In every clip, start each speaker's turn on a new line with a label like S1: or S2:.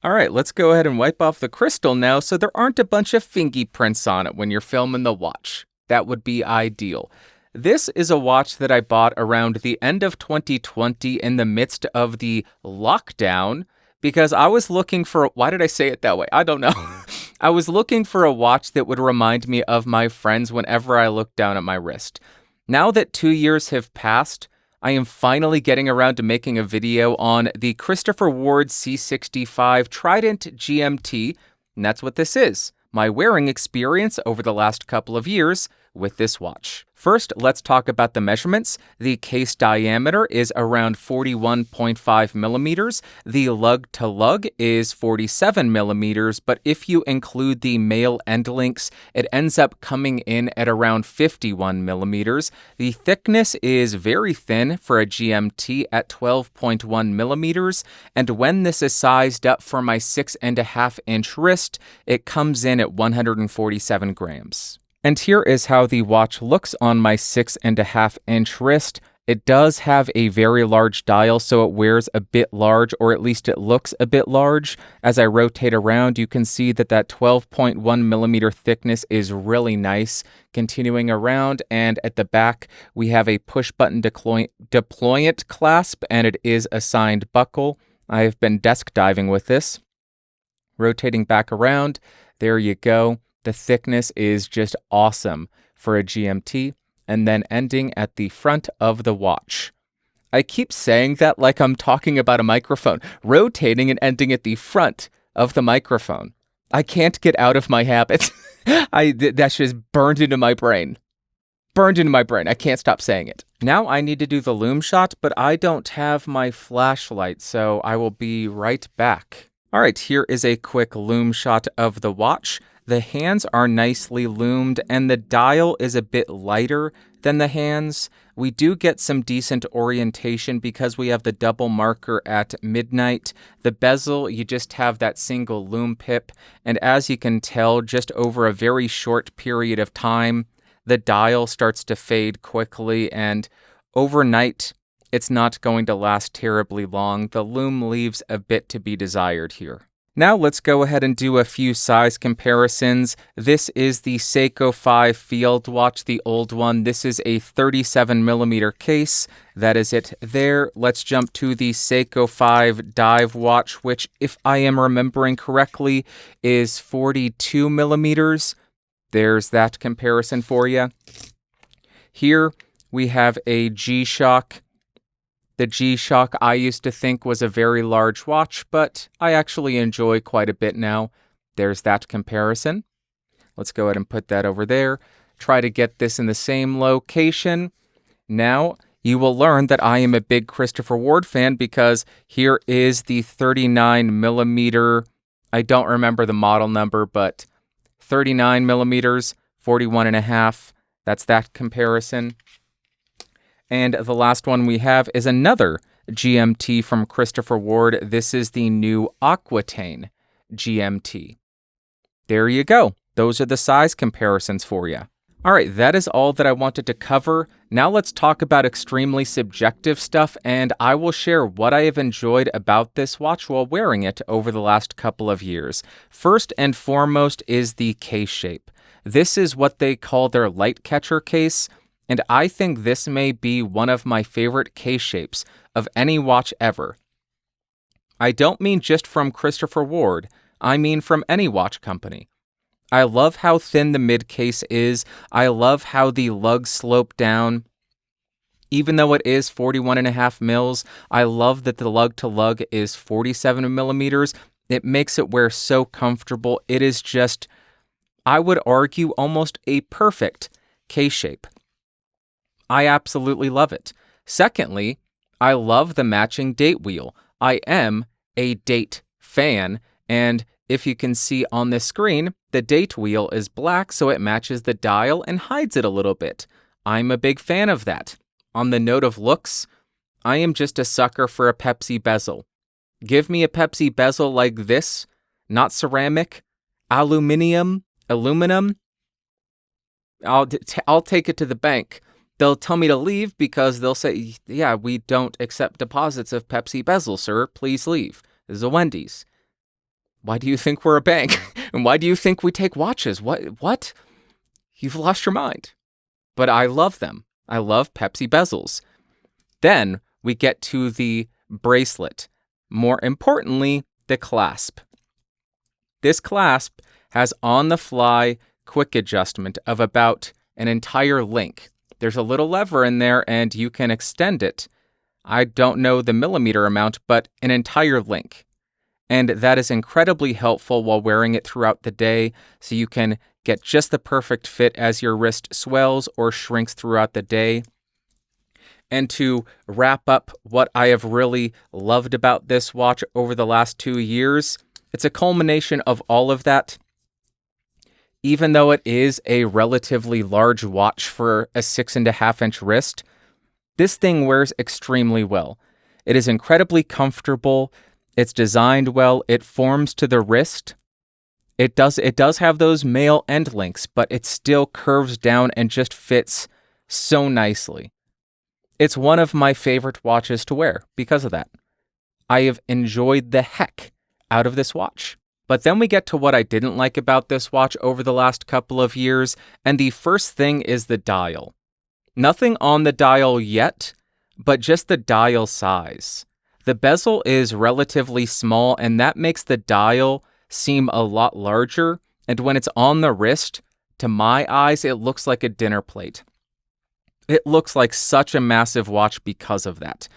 S1: All right, let's go ahead and wipe off the crystal now so there aren't a bunch of fingy prints on it when you're filming the watch. That would be ideal. This is a watch that I bought around the end of 2020 in the midst of the lockdown because I was looking for, why did I say it that way? I don't know. I was looking for a watch that would remind me of my friends whenever I looked down at my wrist. Now that 2 years have passed, I am finally getting around to making a video on the Christopher Ward C65 Trident GMT, and that's what this is, my wearing experience over the last couple of years with this watch. First, let's talk about the measurements. The case diameter is around 41.5 millimeters. The lug to lug is 47 millimeters, but if you include the male end links, it ends up coming in at around 51 millimeters. The thickness is very thin for a GMT at 12.1 millimeters, and when this is sized up for my 6.5-inch wrist, it comes in at 147 grams. And here is how the watch looks on my 6.5-inch wrist. It does have a very large dial, so it wears a bit large, or at least it looks a bit large. As I rotate around, you can see that 12.1 millimeter thickness is really nice. Continuing around, and at the back, we have a push-button deployant clasp, and it is a signed buckle. I have been desk diving with this. Rotating back around, there you go. The thickness is just awesome for a GMT, and then ending at the front of the watch. I keep saying that like I'm talking about a microphone, rotating and ending at the front of the microphone. I can't get out of my habit. That's just burned into my brain. I can't stop saying it. Now I need to do the Lume Shot, but I don't have my flashlight, so I will be right back. All right, here is a quick Lume Shot of the watch. The hands are nicely loomed, and the dial is a bit lighter than the hands. We do get some decent orientation because we have the double marker at midnight. The bezel, you just have that single lume pip, and as you can tell, just over a very short period of time, the dial starts to fade quickly, and overnight, it's not going to last terribly long. The lume leaves a bit to be desired here. Now let's go ahead and do a few size comparisons. This is the Seiko 5 Field Watch, the old one. This is a 37 millimeter case. That is it there. Let's jump to the Seiko 5 Dive Watch, which, if I am remembering correctly, is 42 millimeters. There's that comparison for you. Here we have a G-Shock. The G-Shock I used to think was a very large watch, but I actually enjoy quite a bit now. There's that comparison. Let's go ahead and put that over there. Try to get this in the same location. Now, you will learn that I am a big Christopher Ward fan because here is the 39 millimeter, I don't remember the model number, but 39 millimeters, 41.5. That's that comparison. And the last one we have is another GMT from Christopher Ward. This is the new Aquitaine GMT. There you go. Those are the size comparisons for you. All right, that is all that I wanted to cover. Now let's talk about extremely subjective stuff, and I will share what I have enjoyed about this watch while wearing it over the last couple of years. First and foremost is the case shape. This is what they call their light catcher case. And I think this may be one of my favorite case shapes of any watch ever. I don't mean just from Christopher Ward, I mean from any watch company. I love how thin the mid case is. I love how the lugs slope down. Even though it is 41.5 mils, I love that the lug to lug is 47 millimeters. It makes it wear so comfortable. It is just, I would argue, almost a perfect case shape. I absolutely love it. Secondly, I love the matching date wheel. I am a date fan, and if you can see on this screen, the date wheel is black, so it matches the dial and hides it a little bit. I'm a big fan of that. On the note of looks, I am just a sucker for a Pepsi bezel. Give me a Pepsi bezel like this, not ceramic, aluminum. I'll take it to the bank. They'll tell me to leave because they'll say, yeah, we don't accept deposits of Pepsi bezel, sir. Please leave. This is a Wendy's. Why do you think we're a bank? And why do you think we take watches? What? You've lost your mind. But I love them. I love Pepsi bezels. Then we get to the bracelet. More importantly, the clasp. This clasp has on-the-fly quick adjustment of about an entire link. There's a little lever in there and you can extend it. I don't know the millimeter amount, but an entire link. And that is incredibly helpful while wearing it throughout the day, so you can get just the perfect fit as your wrist swells or shrinks throughout the day. And to wrap up what I have really loved about this watch over the last 2 years, it's a culmination of all of that. Even though it is a relatively large watch for a 6.5-inch wrist, this thing wears extremely well. It is incredibly comfortable. It's designed well. It forms to the wrist. It does have those male end links, but it still curves down and just fits so nicely. It's one of my favorite watches to wear because of that. I have enjoyed the heck out of this watch. But then we get to what I didn't like about this watch over the last couple of years, and the first thing is the dial. Nothing on the dial yet, but just the dial size. The bezel is relatively small, and that makes the dial seem a lot larger, and when it's on the wrist, to my eyes, it looks like a dinner plate. It looks like such a massive watch because of that.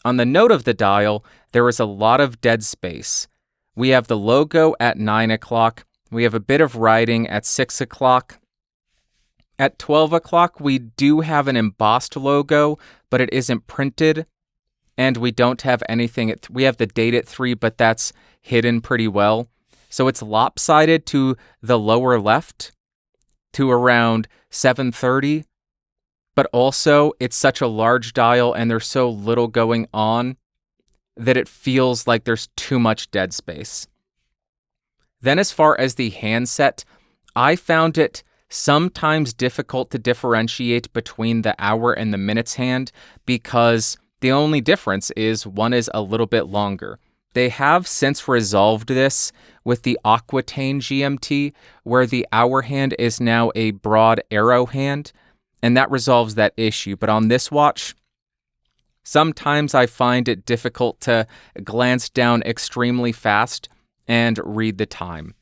S1: On the note of the dial, there is a lot of dead space. We have the logo at 9 o'clock. We have a bit of writing at 6 o'clock. At 12 o'clock, we do have an embossed logo, but it isn't printed. And we don't have anything. We have the date at 3, but that's hidden pretty well. So it's lopsided to the lower left to around 7:30. But also, it's such a large dial and there's so little going on that it feels like there's too much dead space. Then as far as the handset, I found it sometimes difficult to differentiate between the hour and the minutes hand because the only difference is one is a little bit longer. They have since resolved this with the Aquitaine GMT, where the hour hand is now a broad arrow hand, and that resolves that issue. But on this watch, sometimes I find it difficult to glance down extremely fast and read the time.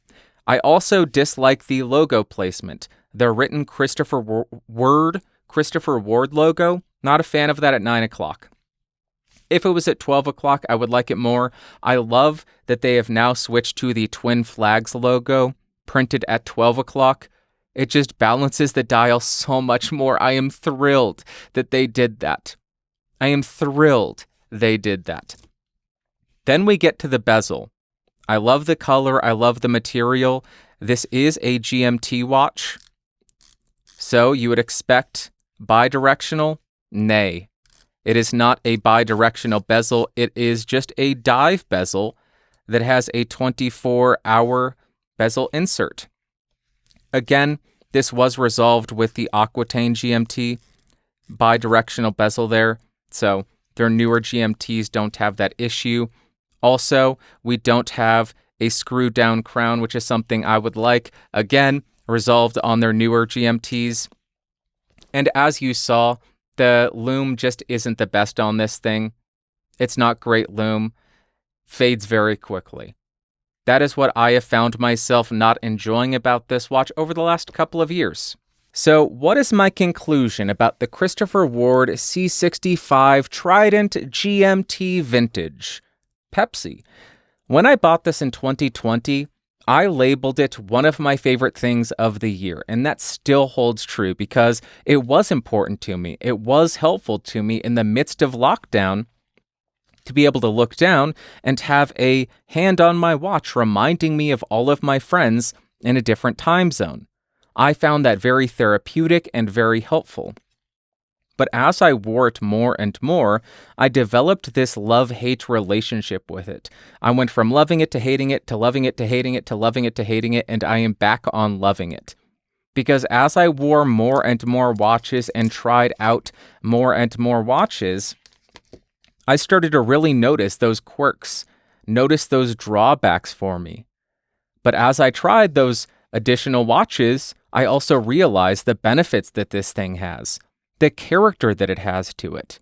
S1: I also dislike the logo placement. The written Christopher Ward logo, not a fan of that at 9 o'clock. If it was at 12 o'clock, I would like it more. I love that they have now switched to the Twin Flags logo, printed at 12 o'clock. It just balances the dial so much more. I am thrilled that they did that. I am thrilled they did that. Then we get to the bezel. I love the color. I love the material. This is a GMT watch. So you would expect bidirectional? Nay. It is not a bidirectional bezel. It is just a dive bezel that has a 24-hour bezel insert. Again, this was resolved with the Aquitaine GMT, bidirectional bezel there. So their newer GMTs don't have that issue. Also, we don't have a screw-down crown, which is something I would like. Again, resolved on their newer GMTs. And as you saw, the lume just isn't the best on this thing. It's not great lume. Fades very quickly. That is what I have found myself not enjoying about this watch over the last couple of years. So what is my conclusion about the Christopher Ward C65 Trident GMT Vintage? Pepsi. When I bought this in 2020, I labeled it one of my favorite things of the year, and that still holds true because it was important to me. It was helpful to me in the midst of lockdown to be able to look down and have a hand on my watch reminding me of all of my friends in a different time zone. I found that very therapeutic and very helpful. But as I wore it more and more, I developed this love-hate relationship with it. I went from loving it to hating it, to loving it to hating it, to loving it to hating it, and I am back on loving it. Because as I wore more and more watches and tried out more and more watches, I started to really notice those quirks, notice those drawbacks for me. But as I tried those additional watches, I also realized the benefits that this thing has, the character that it has to it.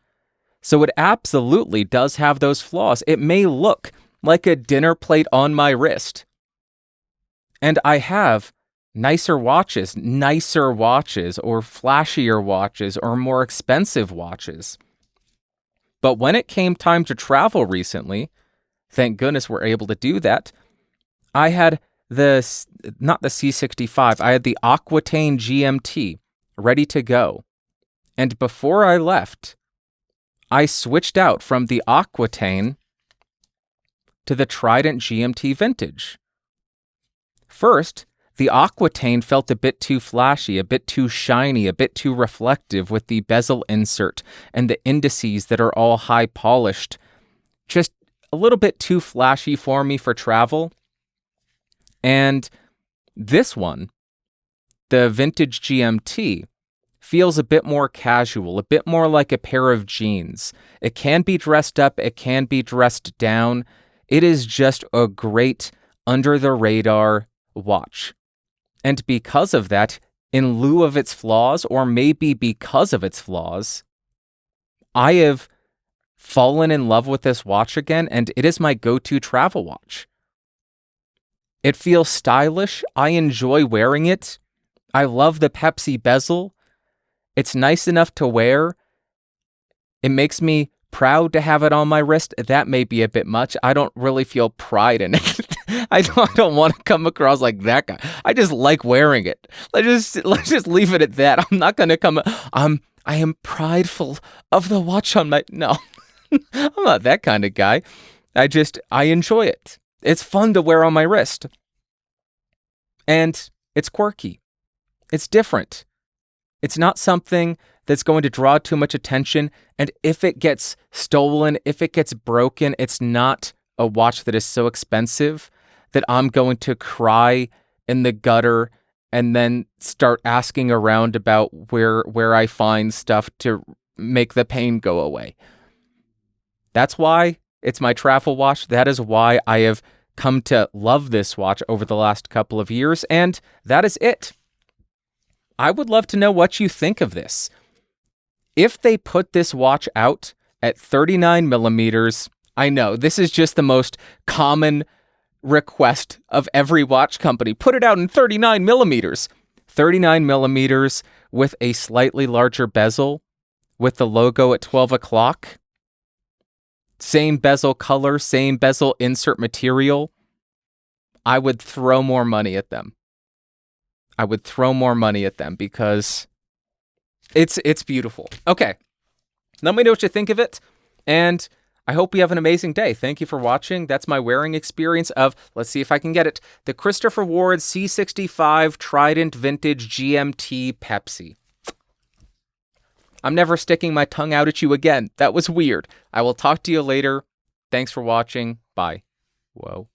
S1: So it absolutely does have those flaws. It may look like a dinner plate on my wrist. And I have nicer watches, or flashier watches, or more expensive watches. But when it came time to travel recently, thank goodness we're able to do that, I had not the C65, I had the Aquitaine GMT ready to go. And before I left, I switched out from the Aquitaine to the Trident GMT Vintage. First, the Aquitaine felt a bit too flashy, a bit too shiny, a bit too reflective with the bezel insert and the indices that are all high polished. Just a little bit too flashy for me for travel. And this one, the Vintage GMT, feels a bit more casual, a bit more like a pair of jeans. It can be dressed up, it can be dressed down. It is just a great under-the-radar watch. And because of that, in lieu of its flaws, or maybe because of its flaws, I have fallen in love with this watch again, and it is my go-to travel watch. It feels stylish. I enjoy wearing it. I love the Pepsi bezel. It's nice enough to wear. It makes me proud to have it on my wrist. That may be a bit much. I don't really feel pride in it. I don't want to come across like that guy. I just like wearing it. Let's just leave it at that. I'm not going to come. I am prideful of the watch on my. No, I'm not that kind of guy. I enjoy it. It's fun to wear on my wrist. And it's quirky. It's different. It's not something that's going to draw too much attention. And if it gets stolen, if it gets broken, it's not a watch that is so expensive that I'm going to cry in the gutter and then start asking around about where I find stuff to make the pain go away. That's why it's my travel watch. That is why I have come to love this watch over the last couple of years, and that is it. I would love to know what you think of this. If they put this watch out at 39 millimeters, I know this is just the most common request of every watch company. Put it out in 39 millimeters. 39 millimeters with a slightly larger bezel, with the logo at 12 o'clock. Same bezel color, same bezel insert material. I would throw more money at them. Because it's beautiful. Okay, let me know what you think of it, and I hope you have an amazing day. Thank you for watching. That's my wearing experience of, let's see if I can get it, the Christopher Ward C65 Trident Vintage GMT Pepsi. I'm never sticking my tongue out at you again. That was weird. I will talk to you later. Thanks for watching. Bye. Whoa.